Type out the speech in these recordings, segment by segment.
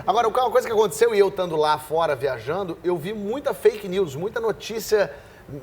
Agora, uma coisa que aconteceu, e eu estando lá fora viajando, eu vi muita fake news, muita notícia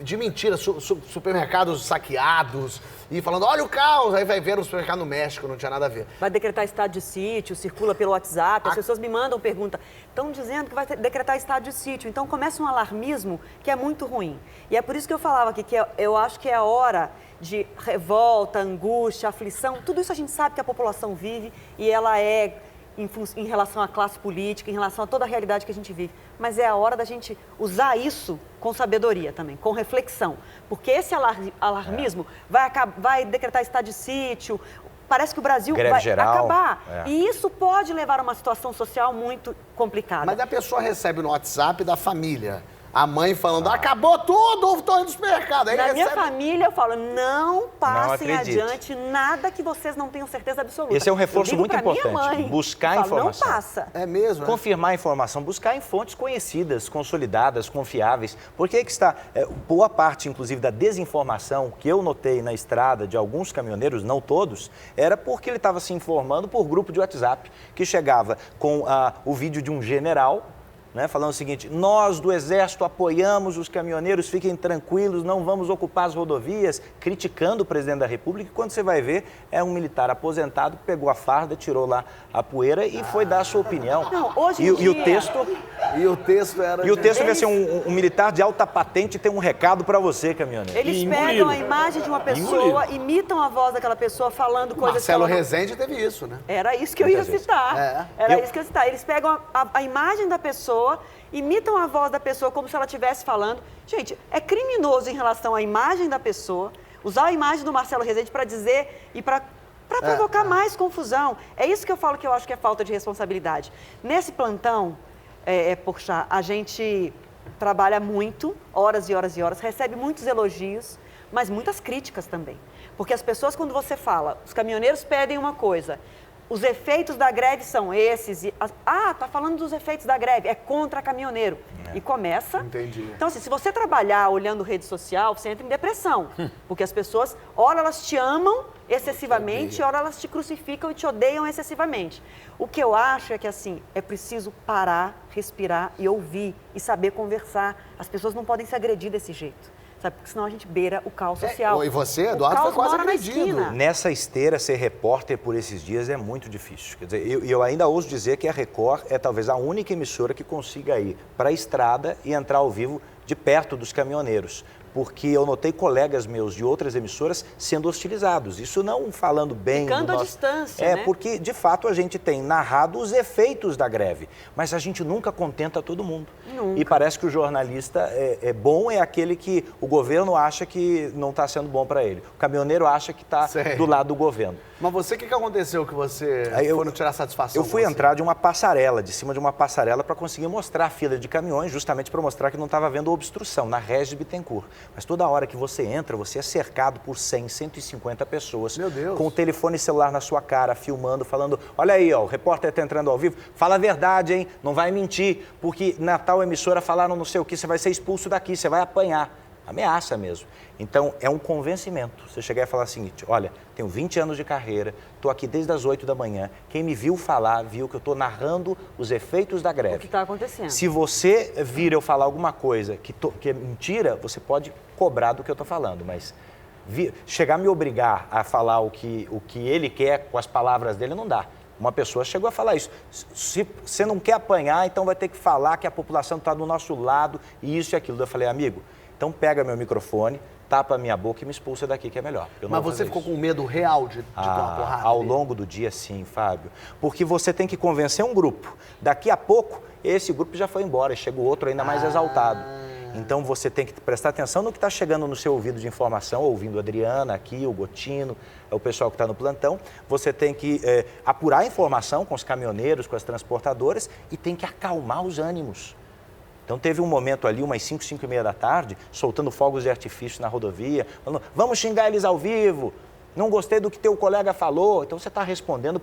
de mentira, supermercados saqueados, e falando, olha o caos, aí vai ver no supermercado no México, não tinha nada a ver. Vai decretar estado de sítio, circula pelo WhatsApp, as pessoas me mandam pergunta, estão dizendo que vai decretar estado de sítio, então começa um alarmismo que é muito ruim. E é por isso que eu falava aqui, que eu acho que é a hora de revolta, angústia, aflição, tudo isso a gente sabe que a população vive e ela é em relação à classe política, em relação a toda a realidade que a gente vive. Mas é a hora da gente usar isso com sabedoria também, com reflexão. Porque esse alarmismo vai decretar estado de sítio, parece que o Brasil greve vai geral, acabar. E isso pode levar a uma situação social muito complicada. Mas a pessoa recebe no WhatsApp da família a mãe falando, acabou tudo, estou indo no supermercado. Aí Na minha família, eu falo, não passem adiante nada que vocês não tenham certeza absoluta. Esse é um reforço muito importante. Mãe, buscar informação. Não passa. É mesmo? Confirmar a informação, buscar em fontes conhecidas, consolidadas, confiáveis. Porque aí que está, boa parte, inclusive, da desinformação que eu notei na estrada de alguns caminhoneiros, não todos, era porque ele estava se informando por grupo de WhatsApp, que chegava com o vídeo de um general, né, falando o seguinte, nós do Exército apoiamos os caminhoneiros, fiquem tranquilos, não vamos ocupar as rodovias, criticando o presidente da República, e quando você vai ver, é um militar aposentado que pegou a farda, tirou lá a poeira e foi dar a sua opinião. Não, hoje em dia... E o texto era... E o texto vai ser um militar de alta patente tem um recado para você, caminhoneiro. Eles pegam a imagem de uma pessoa, imitam a voz daquela pessoa falando coisas... Marcelo Rezende teve isso, né? Era isso que eu ia citar. Isso que eu ia citar. Eles pegam a imagem da pessoa, imitam a voz da pessoa como se ela estivesse falando. Gente, é criminoso em relação à imagem da pessoa, usar a imagem do Marcelo Rezende para dizer e para provocar mais confusão. É isso que eu falo que eu acho que é falta de responsabilidade. Nesse plantão, Porchat, a gente trabalha muito, horas e horas e horas, recebe muitos elogios, mas muitas críticas também. Porque as pessoas, quando você fala, os caminhoneiros pedem uma coisa, os efeitos da greve são esses. Tá falando dos efeitos da greve, é contra caminhoneiro. E começa... Entendi. Então, assim, se você trabalhar olhando rede social, você entra em depressão. Porque as pessoas, ora elas te amam excessivamente, ora elas te crucificam e te odeiam excessivamente. O que eu acho é que, assim, é preciso parar, respirar e ouvir e saber conversar. As pessoas não podem se agredir desse jeito. Sabe? Porque senão a gente beira o caos social. E você, Eduardo, foi quase agredido. Nessa esteira, ser repórter por esses dias é muito difícil. Quer dizer, eu ainda ouso dizer que a Record é talvez a única emissora que consiga ir para a estrada e entrar ao vivo de perto dos caminhoneiros. Porque eu notei colegas meus de outras emissoras sendo hostilizados. Isso não falando bem... Ficando à distância, né? Porque, de fato, a gente tem narrado os efeitos da greve. Mas a gente nunca contenta todo mundo. Nunca. E parece que o jornalista bom é aquele que o governo acha que não está sendo bom para ele. O caminhoneiro acha que está do lado do governo. Mas você, o que aconteceu que você foi não tirar satisfação? Eu fui entrar de uma passarela, de cima de uma passarela, para conseguir mostrar a fila de caminhões, justamente para mostrar que não estava havendo obstrução na Régis Bittencourt. Mas toda hora que você entra, você é cercado por 100, 150 pessoas. Meu Deus. Com o telefone celular na sua cara, filmando, falando, olha aí, ó, o repórter está entrando ao vivo, fala a verdade, hein? Não vai mentir, porque na tal emissora falaram não sei o que, você vai ser expulso daqui, você vai apanhar. Ameaça mesmo. Então, é um convencimento. Você chegar e falar o seguinte, olha, tenho 20 anos de carreira, estou aqui desde as 8 da manhã, quem me viu falar, viu que eu estou narrando os efeitos da greve. O que está acontecendo. Se você vir eu falar alguma coisa que é mentira, você pode cobrar do que eu estou falando, mas chegar a me obrigar a falar o que ele quer com as palavras dele, não dá. Uma pessoa chegou a falar isso. Se você não quer apanhar, então vai ter que falar que a população está do nosso lado e isso e aquilo. Eu falei, amigo, então pega meu microfone, tapa a minha boca e me expulsa daqui, que é melhor. Mas você ficou com medo real de tomar uma porrada? Ao longo do dia, sim, Fábio. Porque você tem que convencer um grupo. Daqui a pouco, esse grupo já foi embora e chega o outro ainda mais exaltado. Então, você tem que prestar atenção no que está chegando no seu ouvido de informação, ouvindo a Adriana aqui, o Gotino, o pessoal que está no plantão. Você tem que apurar a informação com os caminhoneiros, com as transportadoras e tem que acalmar os ânimos. Então, teve um momento ali, umas 5, 5 e meia da tarde, soltando fogos de artifício na rodovia, falando, vamos xingar eles ao vivo, não gostei do que teu colega falou. Então, você está respondendo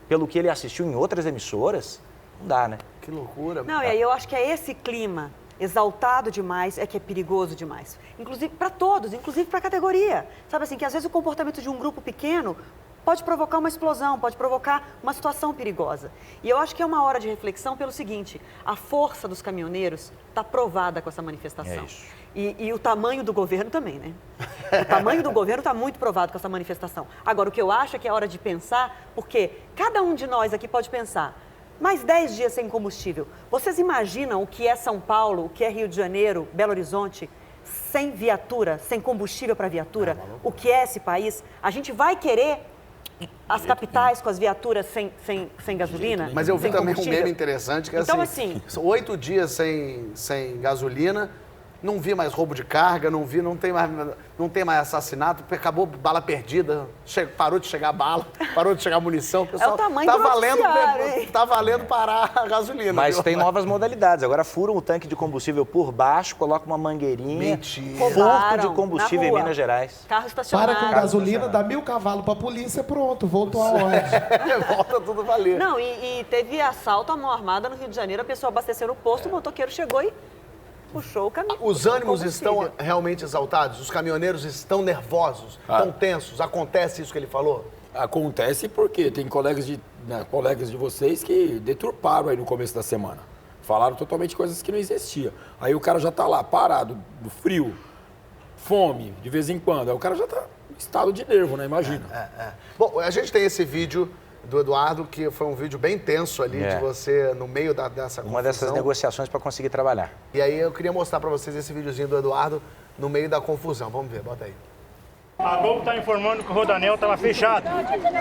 pelo que ele assistiu em outras emissoras? Não dá, né? Que loucura. Não, e aí eu acho que é esse clima exaltado demais é que é perigoso demais. Inclusive para todos, inclusive para a categoria. Sabe assim, que às vezes o comportamento de um grupo pequeno pode provocar uma explosão, pode provocar uma situação perigosa. E eu acho que é uma hora de reflexão pelo seguinte, a força dos caminhoneiros está provada com essa manifestação. É isso. E o tamanho do governo também, né? O tamanho do governo está muito provado com essa manifestação. Agora, o que eu acho é que é hora de pensar, porque cada um de nós aqui pode pensar, mais 10 dias sem combustível. Vocês imaginam o que é São Paulo, o que é Rio de Janeiro, Belo Horizonte, sem viatura, sem combustível para viatura? O que é esse país? A gente vai querer as capitais com as viaturas sem gasolina? Mas eu vi também um meme interessante, que é então, assim, 8 dias sem gasolina, não vi mais roubo de carga, não tem mais assassinato, acabou bala perdida, parou de chegar bala, parou de chegar munição. O pessoal, é o tamanho do noticiário, tá valendo parar a gasolina. Mas tem novas modalidades. Agora furam o tanque de combustível por baixo, colocam uma mangueirinha. Mentira. Furto de combustível em Minas Gerais. Carro estacionado. Para com gasolina, dá 1000 cavalos pra polícia, pronto, voltou a ordem. Volta tudo valer. Não, e teve assalto à mão armada no Rio de Janeiro, a pessoa abasteceu no posto, o motoqueiro chegou e puxou o caminho. Os ânimos estão realmente exaltados? Os caminhoneiros estão nervosos, estão tensos? Acontece isso que ele falou? Acontece porque tem colegas de vocês que deturparam aí no começo da semana. Falaram totalmente coisas que não existiam. Aí o cara já tá lá, parado, do frio, fome, de vez em quando. Aí o cara já tá em estado de nervo, né? Imagina. Bom, a gente tem esse vídeo do Eduardo, que foi um vídeo bem tenso ali, de você no meio dessa confusão. Uma dessas negociações para conseguir trabalhar. E aí eu queria mostrar para vocês esse videozinho do Eduardo no meio da confusão. Vamos ver, bota aí. A Globo está informando que o Rodanel estava fechado.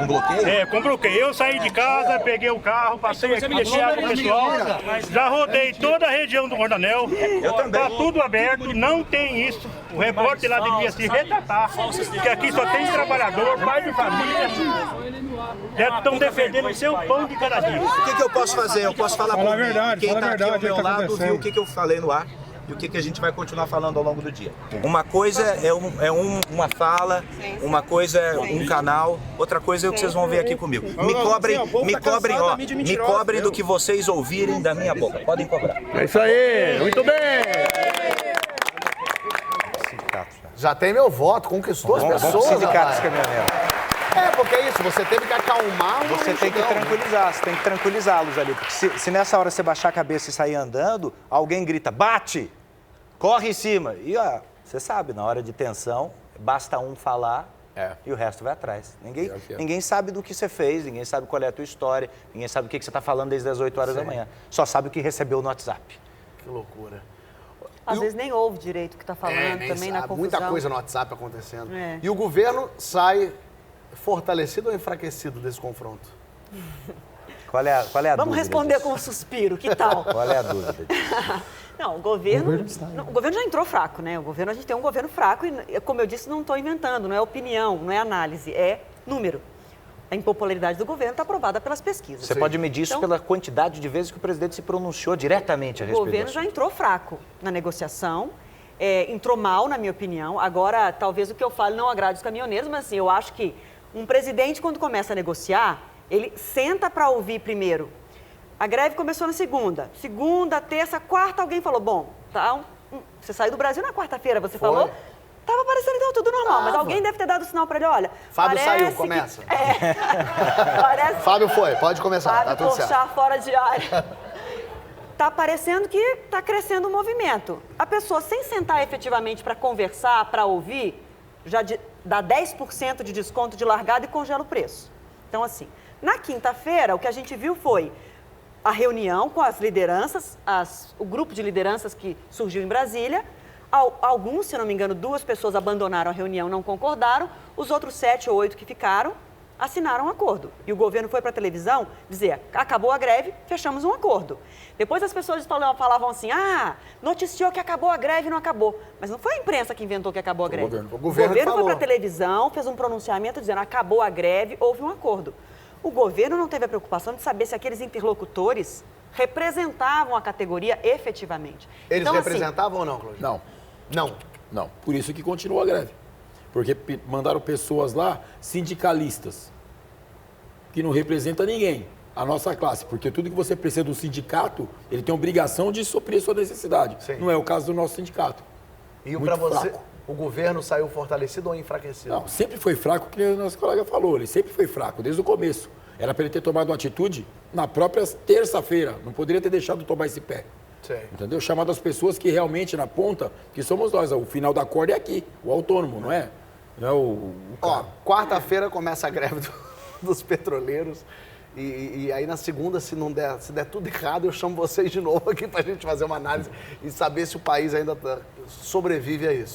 Com bloqueio? É, com bloqueio. Eu saí de casa, peguei o carro, passei aqui, deixei água pro pessoal. Já rodei toda a região do Rodanel. Está tudo aberto, não tem isso. O repórter lá devia se retratar, porque aqui só tem trabalhador, pai de família. Já estão defendendo o seu pão de cada dia. O que eu posso fazer? Eu posso falar por mim. Quem está aqui ao meu lado viu o que eu falei no ar e o que a gente vai continuar falando ao longo do dia. Uma coisa é uma fala, uma coisa é um canal, outra coisa é o que vocês vão ver aqui comigo. Me cobrem do que vocês ouvirem da minha boca. Podem cobrar. É isso aí, muito bem! Já tem meu voto, conquistou as pessoas. Vamos sindicato dos rapaz. caminhoneiros. Porque é isso, você teve que acalmar Você tem que tranquilizar, você tem que tranquilizá-los ali. Porque se nessa hora você baixar a cabeça e sair andando, alguém grita, bate, corre em cima. E ó, você sabe, na hora de tensão, basta um falar e o resto vai atrás. Ninguém sabe do que você fez, ninguém sabe qual é a tua história, ninguém sabe o que você está falando desde as 8 horas da manhã. Só sabe o que recebeu no WhatsApp. Que loucura. Às vezes nem ouve direito o que está falando, também sabe. na confusão. Muita coisa no WhatsApp acontecendo. E o governo sai fortalecido ou enfraquecido desse confronto? Qual é a dúvida? Vamos responder disso? com um suspiro, que tal? Qual é a dúvida disso? Não, o governo já entrou fraco, né? A gente tem um governo fraco e, como eu disse, não estou inventando, não é opinião, não é análise, é número. A impopularidade do governo está aprovada pelas pesquisas. Você pode medir isso pela quantidade de vezes que o presidente se pronunciou diretamente a respeito. O governo já entrou fraco na negociação, entrou mal, na minha opinião. Agora, talvez o que eu falo não agrade os caminhoneiros, mas assim, eu acho que um presidente, quando começa a negociar, ele senta para ouvir primeiro. A greve começou na segunda, terça, quarta, alguém falou, bom, tá, você saiu do Brasil na quarta-feira, você falou? Tava parecendo então tudo normal, mas alguém deve ter dado sinal para ele, olha... Fábio saiu, começa. Fábio foi, pode começar, Fábio, tá tudo certo. fora de área. Tá parecendo que está crescendo o movimento. A pessoa, sem sentar efetivamente para conversar, para ouvir, já dá 10% de desconto de largada e congela o preço. Então, assim, na quinta-feira, o que a gente viu foi a reunião com as lideranças, o grupo de lideranças que surgiu em Brasília. Alguns, se não me engano, 2 pessoas abandonaram a reunião, não concordaram. Os outros 7 ou 8 que ficaram assinaram um acordo. E o governo foi para a televisão dizer, acabou a greve, fechamos um acordo. Depois as pessoas falavam assim, noticiou que acabou a greve e não acabou. Mas não foi a imprensa que inventou que acabou a greve. O governo foi para a televisão, fez um pronunciamento dizendo, acabou a greve, houve um acordo. O governo não teve a preocupação de saber se aqueles interlocutores representavam a categoria efetivamente. Eles então, representavam ou não, Cláudio? Não. Por isso que continua a greve. Porque mandaram pessoas lá, sindicalistas, que não representam ninguém, a nossa classe. Porque tudo que você precisa do sindicato, ele tem a obrigação de suprir a sua necessidade. Sim. Não é o caso do nosso sindicato. E para você, o governo saiu fortalecido ou enfraquecido? Não, sempre foi fraco, que o nosso colega falou, ele sempre foi fraco, desde o começo. Era para ele ter tomado uma atitude na própria terça-feira, não poderia ter deixado de tomar esse pé. Sim. Entendeu? Chamado as pessoas que realmente na ponta, que somos nós, o final da corda é aqui, o autônomo, não é? Não é o Ó, quarta-feira começa a greve dos petroleiros. E aí na segunda, se der tudo errado, eu chamo vocês de novo aqui pra gente fazer uma análise e saber se o país ainda sobrevive a isso.